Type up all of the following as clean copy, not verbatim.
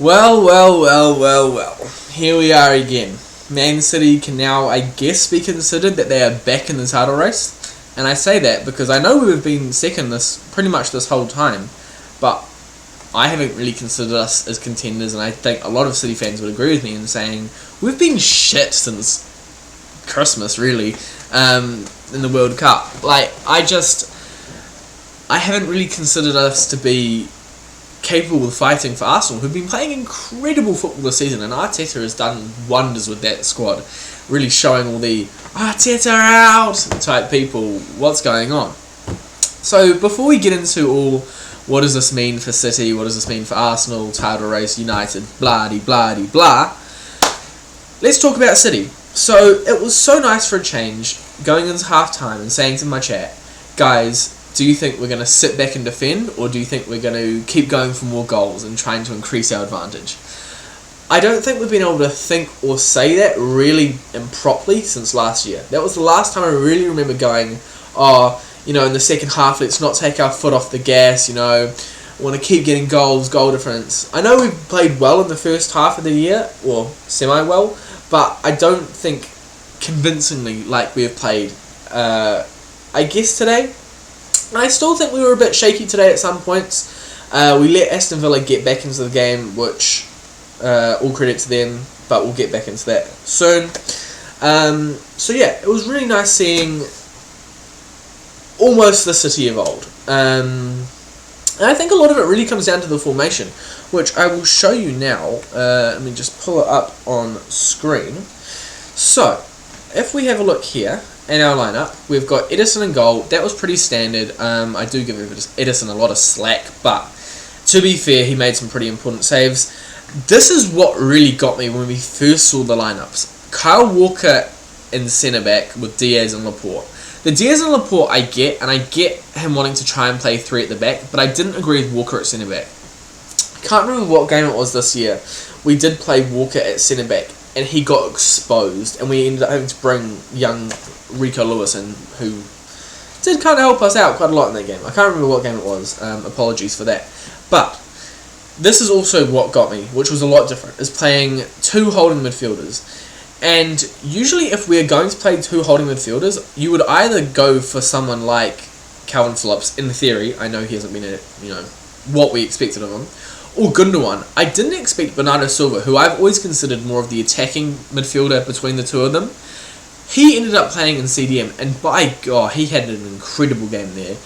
Well. Here we are again. Man City can now, I guess, be considered that they are back in the title race. And I say that because I know we've been second pretty much this whole time, but I haven't really considered us as contenders, and I think a lot of City fans would agree with me in saying we've been shit since Christmas, really, in the World Cup. Like, I haven't really considered us to be capable of fighting for Arsenal, who've been playing incredible football this season, and Arteta has done wonders with that squad, really showing all the Arteta out type people what's going on. So before we get into all what does this mean for City, what does this mean for Arsenal, title race, United, blah, let's talk about City. So it was so nice for a change going into half time and saying to my chat, guys, do you think we're going to sit back and defend, or do you think we're going to keep going for more goals and trying to increase our advantage? I don't think we've been able to think or say that really improperly since last year. That was the last time I really remember going, in the second half, let's not take our foot off the gas, I want to keep getting goals, goal difference. I know we've played well in the first half of the year, or semi-well, but I don't think convincingly like we have played, I guess, today. I still think we were a bit shaky today at some points. We let Aston Villa get back into the game, which all credit to them, but we'll get back into that soon. It was really nice seeing almost the City of old. And I think a lot of it really comes down to the formation, which I will show you now. Let me just pull it up on screen. So, if we have a look here, in our lineup, we've got Edison in goal. That was pretty standard. I do give Edison a lot of slack, but to be fair, he made some pretty important saves. This is what really got me when we first saw the lineups. Kyle Walker in centre-back with Diaz and Laporte. The Diaz and Laporte I get, and I get him wanting to try and play three at the back, but I didn't agree with Walker at centre-back. I can't remember what game it was this year. We did play Walker at centre-back, and he got exposed, and we ended up having to bring young Rico Lewis in, who did kind of help us out quite a lot in that game. I can't remember what game it was, apologies for that. But this is also what got me, which was a lot different, is playing two holding midfielders. And usually if we're going to play two holding midfielders, you would either go for someone like Calvin Phillips, in theory. I know he hasn't been what we expected of him, or Gundogan. I didn't expect Bernardo Silva, who I've always considered more of the attacking midfielder between the two of them. He ended up playing in CDM, and by God, he had an incredible game there.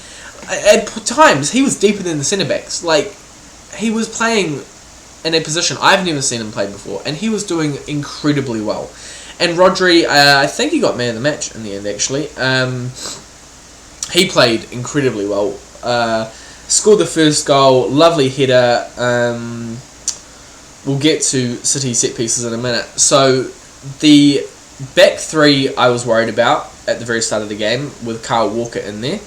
At times, he was deeper than the centre-backs. Like, he was playing in a position I've never seen him play before, and he was doing incredibly well. And Rodri, I think he got man of the match in the end, actually. He played incredibly well. Scored the first goal, lovely header. We'll get to City set pieces in a minute. So, the back three I was worried about at the very start of the game with Kyle Walker in there.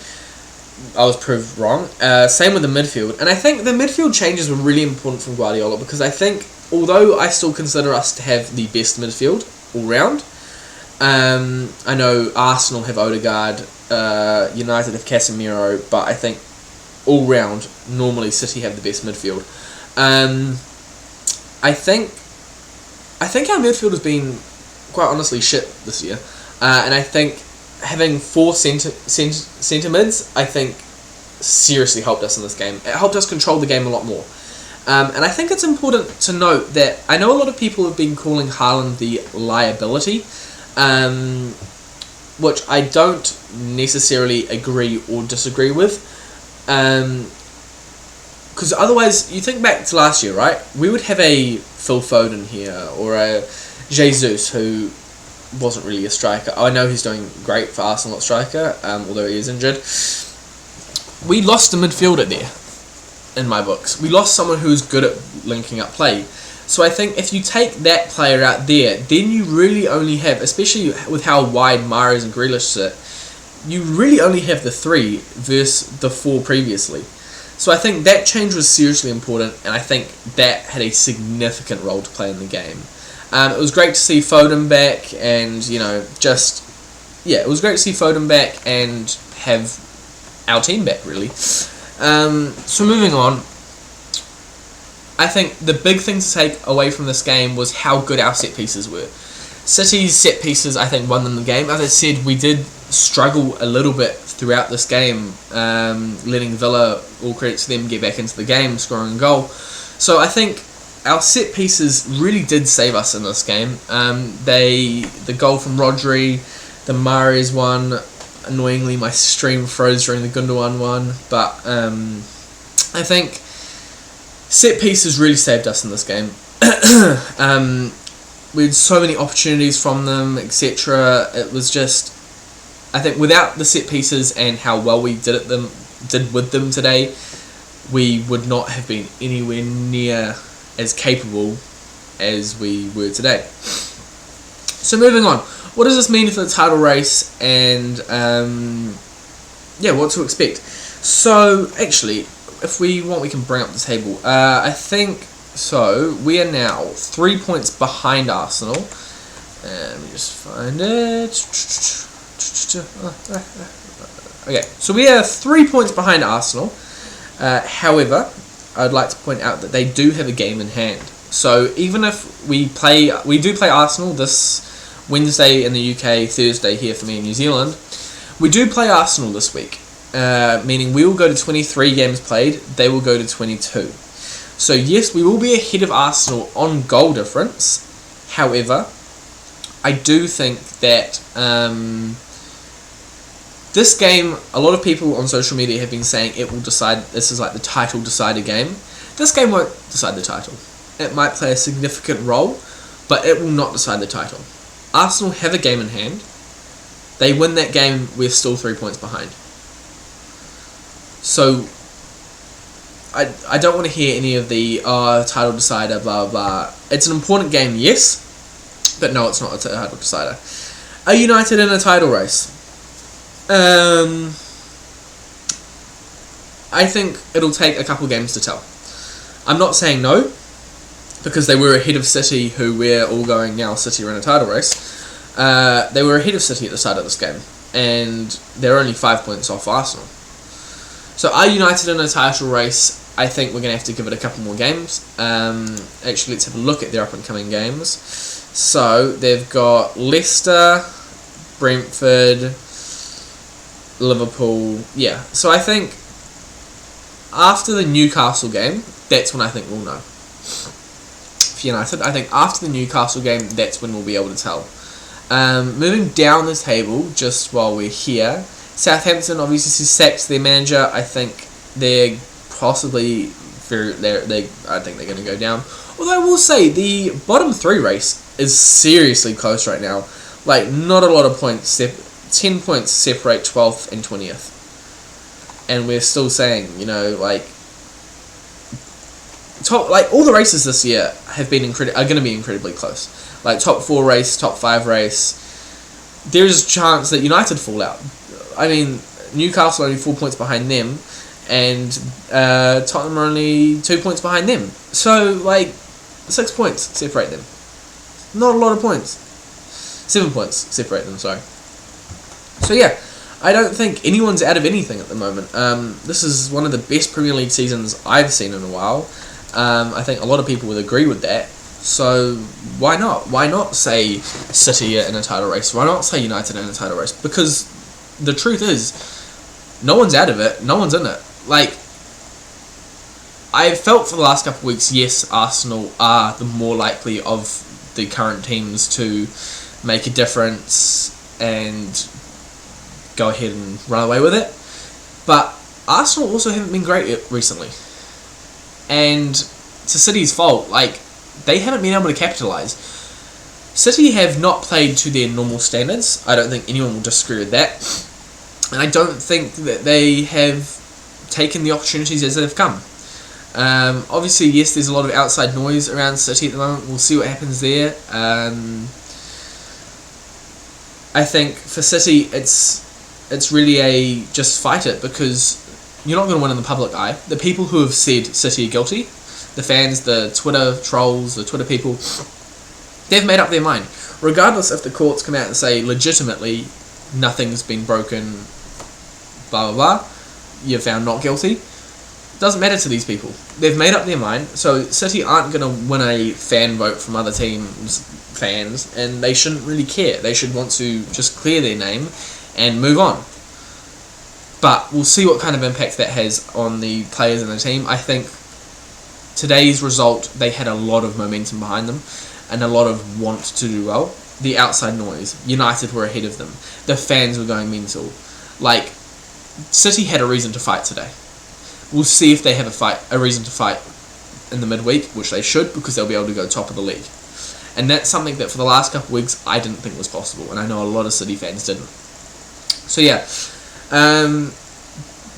I was proved wrong. Same with the midfield. And I think the midfield changes were really important from Guardiola, because I think, although I still consider us to have the best midfield all round, I know Arsenal have Odegaard, United have Casemiro, but I think all round, normally City have the best midfield. I think our midfield has been quite honestly shit this year, and I think having four centre mids, I think, seriously helped us in this game. It helped us control the game a lot more, and I think it's important to note that I know a lot of people have been calling Haaland the liability, which I don't necessarily agree or disagree with, because otherwise, you think back to last year, right? We would have a Phil Foden here, or a Jesus, who wasn't really a striker. I know he's doing great for Arsenal at striker, although he is injured. We lost a midfielder there, in my books. We lost someone who's good at linking up play. So I think if you take that player out there, then you really only have, especially with how wide Mahrez and Grealish sit, you really only have the three versus the four previously. So I think that change was seriously important, and I think that had a significant role to play in the game. It was great to see Foden back, and it was great to see Foden back and have our team back, really. So moving on, I think the big thing to take away from this game was how good our set pieces were. City's set pieces, I think, won them the game. As I said, we did struggle a little bit throughout this game, letting Villa, all credit to them, get back into the game, scoring a goal. So I think our set pieces really did save us in this game. The goal from Rodri, the Mahrez one, annoyingly my stream froze during the Gundogan one, but I think set pieces really saved us in this game. We had so many opportunities from them, etc. It was just, I think, without the set pieces and how well we did with them today, we would not have been anywhere near as capable as we were today. So moving on, what does this mean for the title race, and what to expect? So actually, if we want, we can bring up the table. I think so. We are now 3 points behind Arsenal. Let me just find it. Okay, so we are 3 points behind Arsenal. However, I'd like to point out that they do have a game in hand. So even if we do play Arsenal this Wednesday in the UK, Thursday here for me in New Zealand. We do play Arsenal this week, meaning we will go to 23 games played, they will go to 22. So yes, we will be ahead of Arsenal on goal difference. However, I do think that this game, a lot of people on social media have been saying it will decide, this is like the title decider game. This game won't decide the title. It might play a significant role, but it will not decide the title. Arsenal have a game in hand. They win that game, we're still 3 points behind. So I don't want to hear any of the title decider, blah blah. It's an important game, yes, but no, it's not a title decider. Are United in a title race? I think it'll take a couple games to tell. I'm not saying no, because they were ahead of City, who we're all going now, City are in a title race. They were ahead of City at the start of this game, and they're only 5 points off Arsenal. So are United in a title race? I think we're going to have to give it a couple more games. Actually, let's have a look at their up-and-coming games. So they've got Leicester, Brentford, Liverpool. Yeah, so I think after the Newcastle game, that's when I think we'll know. For United, I think after the Newcastle game, that's when we'll be able to tell. Moving down the table, just while we're here, Southampton obviously sacked their manager. I think they're possibly I think they're going to go down. Although I will say the bottom three race is seriously close right now. Like, not a lot of points. 10 points separate 12th and 20th, and we're still saying, all the races this year have been are going to be incredibly close. Like top 4 race, top 5 race. There's a chance that United fall out. I mean, Newcastle are only 4 points behind them, and Tottenham are only 2 points behind them. So 6 points separate them. Not a lot of points. 7 points separate them. Sorry. So yeah, I don't think anyone's out of anything at the moment. This is one of the best Premier League seasons I've seen in a while. I think a lot of people would agree with that. So why not? Why not say City in a title race? Why not say United in a title race? Because the truth is, no one's out of it. No one's in it. I've felt for the last couple of weeks, yes, Arsenal are the more likely of the current teams to make a difference and go ahead and run away with it. But Arsenal also haven't been great recently. And to City's fault, they haven't been able to capitalise. City have not played to their normal standards. I don't think anyone will disagree with that. And I don't think that they have taken the opportunities as they've come. Obviously, yes, there's a lot of outside noise around City at the moment. We'll see what happens there. I think for City, it's really a just fight it, because you're not going to win in the public eye. The people who have said City are guilty, the fans, the Twitter trolls, the Twitter people, they've made up their mind. Regardless if the courts come out and say legitimately nothing's been broken, blah blah blah, you're found not guilty, Doesn't matter to these people. They've made up their mind. So City aren't going to win a fan vote from other teams' fans, and they shouldn't really care. They should want to just clear their name and move on. But we'll see what kind of impact that has on the players in the team. I think today's result, they had a lot of momentum behind them and a lot of want to do well. The outside noise, United were ahead of them. The fans were going mental. Like, City had a reason to fight today. We'll see if they have a reason to fight in the midweek, which they should, because they'll be able to go top of the league. And that's something that for the last couple of weeks I didn't think was possible, and I know a lot of City fans didn't. So yeah,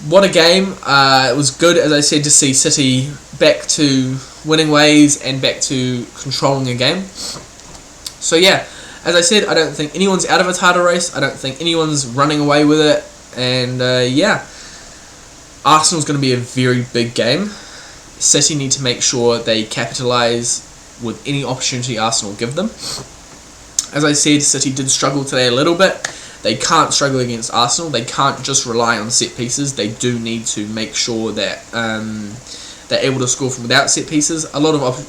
what a game. It was good, as I said, to see City back to winning ways and back to controlling a game. So yeah, as I said, I don't think anyone's out of a title race. I don't think anyone's running away with it. And yeah, Arsenal's going to be a very big game. City need to make sure they capitalise with any opportunity Arsenal give them. As I said, City did struggle today a little bit. They can't struggle against Arsenal. They can't just rely on set pieces. They do need to make sure that they're able to score from without set pieces.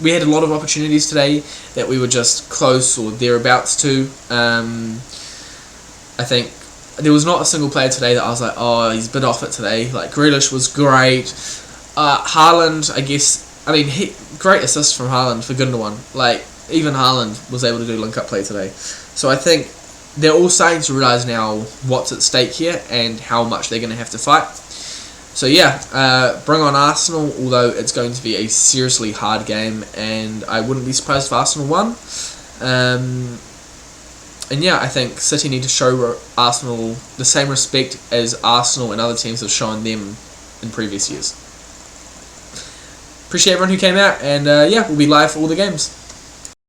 We had a lot of opportunities today that we were just close or thereabouts to. I think there was not a single player today that I was like, oh, he's a bit off it today. Like, Grealish was great. Haaland, I guess, great assist from Haaland for Gundogan. Like, even Haaland was able to do link-up play today. So I think they're all starting to realise now what's at stake here and how much they're going to have to fight. So yeah, bring on Arsenal, although it's going to be a seriously hard game, and I wouldn't be surprised if Arsenal won. And yeah, I think City need to show Arsenal the same respect as Arsenal and other teams have shown them in previous years. Appreciate everyone who came out, and yeah, we'll be live for all the games.